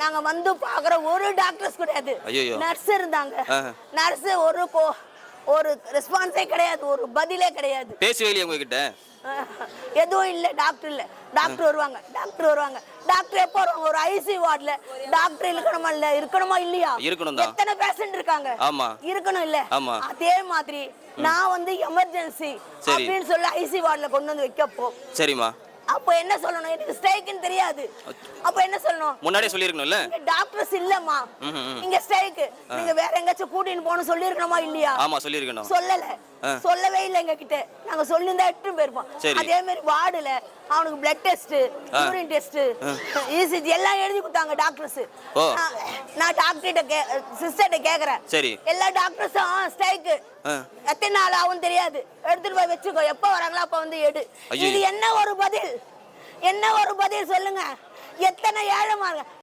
நாங்க வந்து பாக்குற ஒரு டாக்டர்ஸ் கிடையாது. நர்ஸ் இருந்தாங்க. நர்ஸ் ஒரு ரெஸ்பான்ஸே கிடையாது, ஒரு பதிலே கிடையாது. பேசவே இல்லையா உங்ககிட்ட? எதுவும் இல்ல, டாக்டர் இல்ல. டாக்டர் வருவாங்க. டாக்டர் எப்போ வருவாங்க? ஒரு ஐசி வார்டுல டாக்டர் இருக்கணுமா இல்லையா? எத்தனை பேஷண்ட் இருக்காங்க? இருக்கணும் இல்ல? அதே மாதிரி நான் வந்து எமர்ஜென்சி அப்படின்னு சொல்லி ஐசி வார்டுல கொண்டு வந்து வைக்கப்போ சரிமா அப்ப என்ன சொல்லணும்? எனக்கு ஸ்ட்ரைக்னு தெரியாது. அப்ப என்ன சொல்லணும்? முன்னாடியே சொல்லிருக்கணும்ல. டாக்டர்ஸ் இல்லம்மா, இங்க ஸ்ட்ரைக், நீங்க வேற எங்கயாச்சும் கூட்டிட்டு போணும் சொல்லிருக்கணுமா இல்லையா? ஆமா சொல்லிருக்கணும். சொல்லவே இல்லை எங்க கிட்ட. நாங்க சொல்லிருந்தா எடுத்துட்டு போயிருப்போம். அதே மாதிரி வார்டுல அவனுக்கு blood test, urine test, ECG எல்லாம் எழுதி கொடுத்தாங்க டாக்டர்ஸ். நான் டாக்டர்கிட்ட சிஸ்டர்கிட்ட கேக்குறேன், எல்லா டாக்டர்ஸும் ஸ்ட்ரைக், எத்தனை நாள் ஆகும் தெரியாது, எடுத்துட்டு போய் வச்சுக்கோ, எப்ப வராங்களோ அப்ப வந்து எடு. இது என்ன ஒரு பதில்? சொல்லுங்க. எத்தனை ஏழை